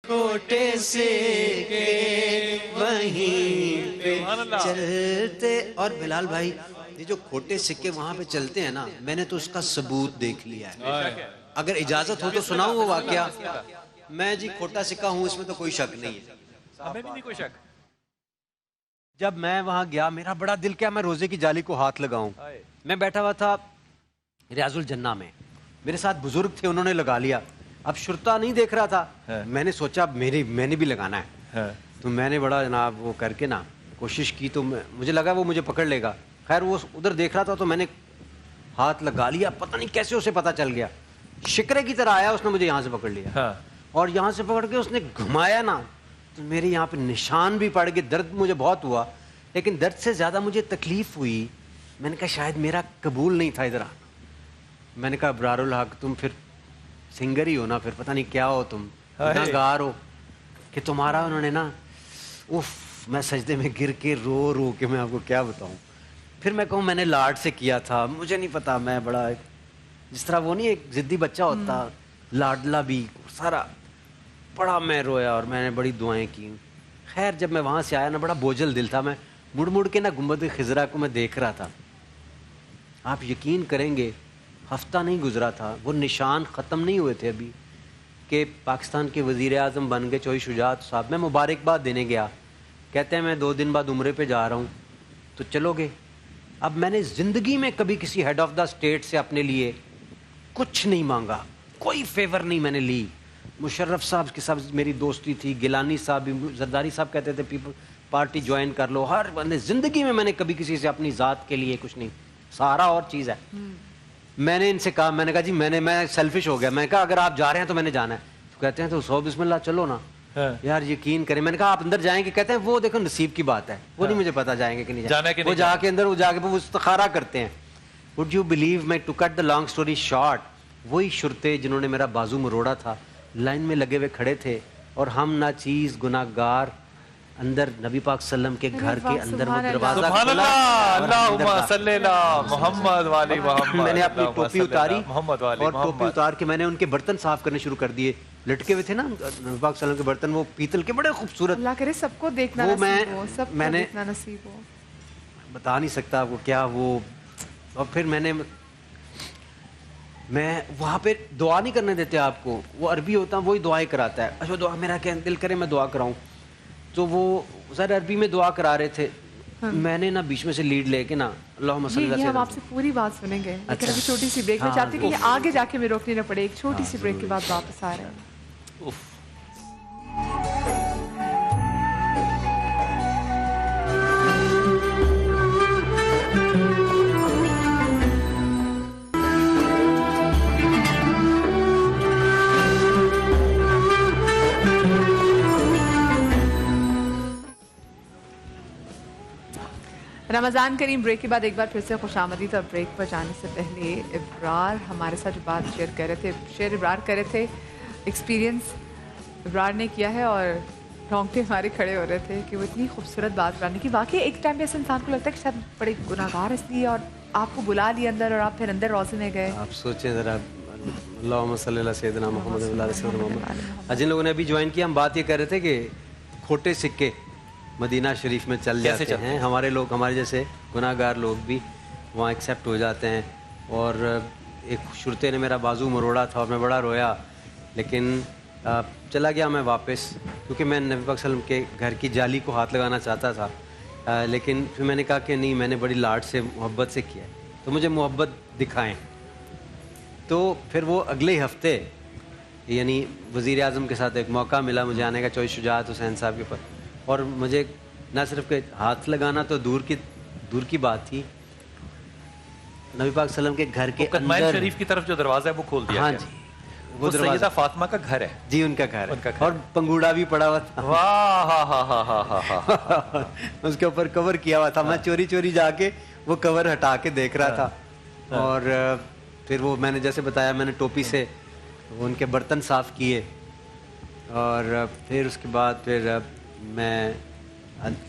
کھوٹے سکے وہیں پہ چلتے. اور بلال بھائی یہ جو کھوٹے سکے وہاں پہ چلتے ہیں نا، میں نے تو اس کا ثبوت دیکھ لیا ہے. اگر اجازت ہو تو سناؤں وہ واقعہ. میں جی کھوٹا سکہ ہوں، اس میں تو کوئی شک نہیں ہے، ہمیں بھی نہیں کوئی شک. جب میں وہاں گیا میرا بڑا دل کیا میں روزے کی جالی کو ہاتھ لگاؤں. میں بیٹھا ہوا تھا ریاض الجنہ میں، میرے ساتھ بزرگ تھے، انہوں نے لگا لیا. اب شرطا نہیں دیکھ رہا تھا، میں نے سوچا میں نے بھی لگانا ہے. تو میں نے بڑا جناب وہ کر کے نا کوشش کی، تو مجھے لگا وہ مجھے پکڑ لے گا. خیر وہ ادھر دیکھ رہا تھا تو میں نے ہاتھ لگا لیا. پتہ نہیں کیسے اسے پتہ چل گیا، شکرے کی طرح آیا، اس نے مجھے یہاں سے پکڑ لیا اور یہاں سے پکڑ کے اس نے گھمایا نا تو میرے یہاں پہ نشان بھی پڑ گئے. درد مجھے بہت ہوا، لیکن درد سے زیادہ مجھے تکلیف ہوئی. میں نے کہا شاید میرا قبول نہیں تھا ادھر آنا. میں نے کہا ابرار الحق تم پھر سنگر ہی ہو نا، پھر پتہ نہیں کیا ہو، تم گنہگار ہو کہ تمہارا انہوں نے نا میں سجدے میں گر کے رو کے میں آپ کو کیا بتاؤں. پھر میں کہوں میں نے لاڈ سے کیا تھا، مجھے نہیں پتا، میں بڑا جس طرح وہ نہیں ایک ضدی بچہ ہوتا لاڈلا بھی سارا، بڑا میں رویا اور میں نے بڑی دعائیں کی. خیر جب میں وہاں سے آیا نا بڑا بوجھل دل تھا. میں مڑ کے نا گنبد خضرا کو میں دیکھ رہا تھا. آپ یقین کریں گے ہفتہ نہیں گزرا تھا، وہ نشان ختم نہیں ہوئے تھے ابھی کہ پاکستان کے وزیر اعظم بن گئے چوہی شجاعت صاحب. میں مبارکباد دینے گیا، کہتے ہیں میں 2 دن بعد عمرے پہ جا رہا ہوں تو چلو گے. اب میں نے زندگی میں کبھی کسی ہیڈ آف دا اسٹیٹ سے اپنے لیے کچھ نہیں مانگا، کوئی فیور نہیں میں نے لی. مشرف صاحب کے ساتھ میری دوستی تھی، گیلانی صاحب بھی، زرداری صاحب کہتے تھے پیپل پارٹی جوائن کر لو. ہر بندے زندگی میں نے کبھی کسی سے اپنی ذات کے لیے کچھ نہیں، سارا اور چیز ہے. میں نے ان سے کہا، میں نے کہا جی میں سیلفش ہو گیا. میں نے کہا اگر آپ جا رہے ہیں تو میں نے جانا ہے. تو کہتے ہیں تو سو بسم اللہ چلو نا. یار یقین کریں، میں نے کہا آپ اندر جائیں گے؟ کہتے ہیں وہ دیکھو نصیب کی بات ہے، وہ نہیں مجھے پتا جائیں گے کہ نہیں جائیں گے. وہ جا کے اندر وہ جا کے وہ استخارہ کرتے ہیں. وڈ یو بلیو، میں to cut the long story short, وہی شرطے جنہوں نے میرا بازو مروڑا تھا لائن میں لگے ہوئے کھڑے تھے اور ہم ناچیز گناہگار اندر نبی پاک صلی اللہ علیہ وسلم کے گھر کے اندر وہ دروازہ کھلا. اللہم صلی اللہ محمد والی محمد. میں نے اپنی ٹوپی اتاری اور ٹوپی اتار کے میں نے ان کے برتن صاف کرنے شروع کر دیے. لٹکے ہوئے تھے نا نبی پاک صلی اللہ علیہ وسلم کے برتن، وہ پیتل کے بڑے خوبصورت. اللہ کرے سب کو دیکھنا نصیب ہو، سب کو دیکھنا نصیب ہو. بتا نہیں سکتا آپ کو کیا وہ. اور پھر میں وہاں پہ دعا نہیں کرنے دیتے آپ کو، وہ عربی ہوتا ہے وہی دعائیں کراتا ہے. اچھا دعا میرا کیا دل کرے میں دعا کراؤں، تو وہ سر عربی میں دعا کرا رہے تھے. میں نے نا بیچ میں سے لیڈ لے کے نا اللہم صلی اللہ علیہ وسلم. ہم آپ سے پوری بات سنیں گے لیکن ابھی چھوٹی سی بریک میں چاہتے ہیں کہ یہ آگے جا کے میں روکنی نہ پڑے. ایک چھوٹی سی بریک کے بعد واپس آ رہے ہیں. رمضان کریم بریک کے بعد ایک بار پھر سے خوش آمدید. اور بریک پر جانے سے پہلے ابرار ہمارے ساتھ جو بات شیئر کر رہے تھے ایکسپیرینس ابرار نے کیا ہے اور رونگٹے ہمارے کھڑے ہو رہے تھے کہ وہ اتنی خوبصورت بات ابرار نے کی. واقعی ایک ٹائم پہ ایسا انسان کو لگتا ہے کہ شاید بڑے گناہگار اس لیے اور آپ کو بلا لیا اندر اور آپ پھر اندر روزے میں گئے. آپ سوچیں ذرا، اللہم صلی اللہ سیدنا محمد و علیہ وسلم. جن لوگوں نے ابھی جوائن کیا، ہم بات یہ کر رہے تھے کہ کھوٹے سکے مدینہ شریف میں چل جاتے ہیں. ہمارے لوگ، ہمارے جیسے گناہ گار لوگ بھی وہاں ایکسیپٹ ہو جاتے ہیں. اور ایک شرطے نے میرا بازو مروڑا تھا اور میں بڑا رویا، لیکن چلا گیا میں واپس، کیونکہ میں نبی پاک صلی اللہ علیہ وسلم کے گھر کی جالی کو ہاتھ لگانا چاہتا تھا. لیکن پھر میں نے کہا کہ نہیں، میں نے بڑی لاڈ سے محبت سے کیا ہے تو مجھے محبت دکھائیں. تو پھر وہ اگلے ہفتے یعنی وزیر اعظم کے ساتھ ایک موقع ملا مجھے آنے کا، چوہی شجاعت حسین صاحب کے اوپر. اور مجھے نہ صرف کہ ہاتھ لگانا تو دور کی بات تھی، نبی پاک صلی اللہ علیہ وسلم کے گھر کے اندر شریف کی طرف جو دروازہ ہے وہ کھول دیا. ہاں جی، وہ سیدہ فاطمہ کا گھر ہے جی، ان کا گھر ہے اور پنگوڑا بھی پڑا ہوا تھا. واہ، اس کے اوپر کور کیا ہوا تھا. میں چوری جا کے وہ کور ہٹا کے دیکھ رہا تھا. اور پھر وہ میں نے جیسے بتایا، میں نے ٹوپی سے ان کے برتن صاف کیے اور پھر اس کے بعد میں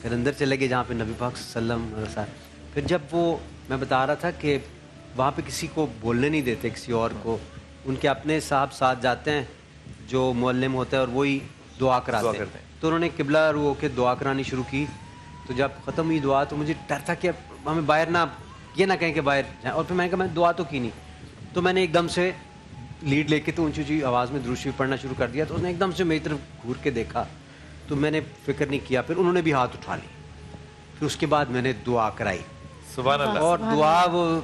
پھر اندر چلے گئے جہاں پہ نبی پاک صلی اللہ علیہ وسلم. پھر جب وہ میں بتا رہا تھا کہ وہاں پہ کسی کو بولنے نہیں دیتے، کسی اور کو. ان کے اپنے صاحب ساتھ جاتے ہیں جو معلم ہوتا ہے اور وہی دعا کراتے دعا ہیں. کرتے ہیں. تو انہوں نے قبلہ رو ہو کے دعا کرانی شروع کی. تو جب ختم ہوئی دعا تو مجھے ڈر تھا کہ ہمیں باہر نہ یہ نہ کہیں کہ باہر جائیں. اور پھر میں نے کہا میں نے دعا تو کی نہیں. تو میں نے ایک دم سے لیڈ لے کے تو اونچی اونچی آواز میں درود شریف پڑھنا شروع کر دیا. تو اس نے ایک دم سے میری طرف گھور کے دیکھا. تو میں نے فکر نہیں کیا. پھر انہوں نے بھی ہاتھ اٹھا لی. پھر اس کے بعد میں نے دعا کرائی. سبحان اللہ. اور دعا وہ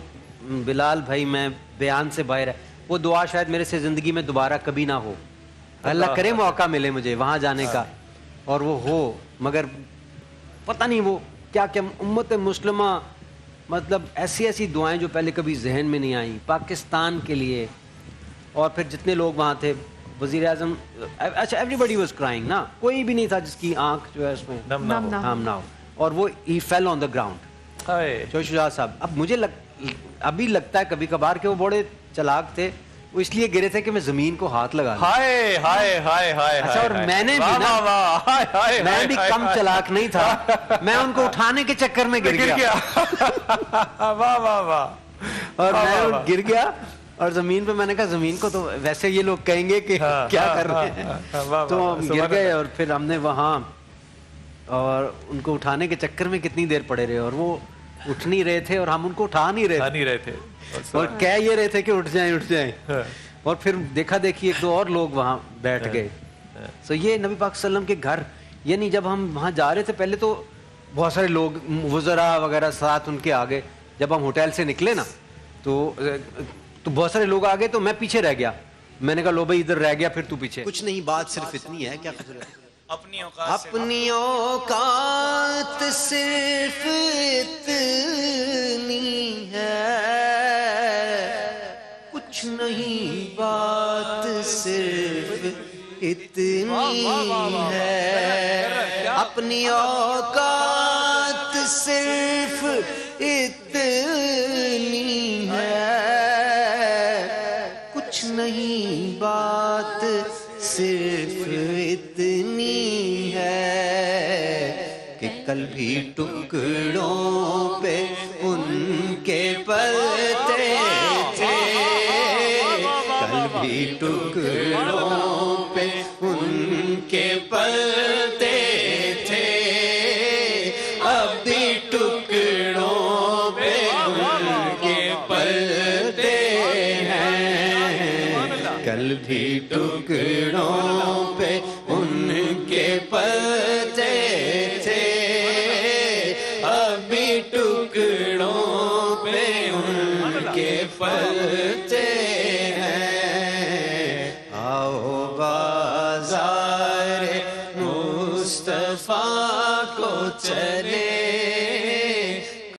بلال بھائی میں بیان سے باہر ہے. وہ دعا شاید میرے سے زندگی میں دوبارہ کبھی نہ ہو. اللہ کرے موقع ملے مجھے وہاں جانے کا اور وہ ہو. مگر پتہ نہیں وہ کیا کیا امت مسلمہ مطلب ایسی ایسی دعائیں جو پہلے کبھی ذہن میں نہیں آئیں پاکستان کے لیے. اور پھر جتنے لوگ وہاں تھے وزیر اعظم اچھا ایوری بڈی واز کرائنگ نا. کوئی بھی نہیں تھا جس کی آنکھ جو ہے اس میں نم نہ ہو. نام نہ ہو. اور وہ ہی فیل آن دا گراؤنڈ. ہائے شجاع صاحب اب مجھے ابھی لگتا ہے کبھی کبھار کہ وہ بڑے چلاک تھے. وہ اس لیے گرے تھے کہ میں زمین کو ہاتھ لگا لوں. ہائے ہائے ہائے ہائے. اچھا اور میں نے بھی نا میں بھی کم چلاک نہیں تھا. میں ان کو اٹھانے کے چکر میں گر گیا. واہ واہ واہ. اور میں گر گیا اور زمین پہ میں نے کہا زمین کو تو ویسے یہ لوگ کہیں گے کہ کیا کر رہے ہیں. تو ہم گر گئے اور پھر ہم نے وہاں اور ان کو اٹھانے کے چکر میں کتنی دیر پڑے رہے. اور وہ اٹھ نہیں رہے تھے اور ہم ان کو اٹھا نہیں رہے تھے اور کہہ یہ رہے تھے کہ اٹھ جائیں. اور پھر دیکھا دیکھی ایک دو اور لوگ وہاں بیٹھ گئے. سو یہ نبی پاک صلی اللہ علیہ وسلم کے گھر یعنی جب ہم وہاں جا رہے تھے پہلے تو بہت سارے لوگ وزراء وغیرہ ساتھ ان کے آگے. جب ہم ہوٹل سے نکلے نا تو بہت سارے لوگ آگے تو میں پیچھے رہ گیا. میں نے کہا لو بھائی ادھر رہ گیا پھر تو پیچھے. کچھ نہیں بات صرف اتنی ہے. کیا اپنی اوقات صرف اتنی ہے. کچھ نہیں بات صرف اتنی ہے. اپنی اوقات صرف اتنی ہے. کچھ نہیں بات صرف اتنی ہے کہ کل بھی ٹکڑوں پہ ان کے پلتے تھے. کل بھی ٹکڑوں پہ ان کے پلتے تھے. اب بھی ٹکڑوں پہ ان کے پلتے ہیں. کل بھی ٹکڑوں پہ ان کے پلتے تھے. اب بھی ٹکڑوں پہ ان کے پلتے ہیں. آؤ بازار مصطفیٰ کو چلے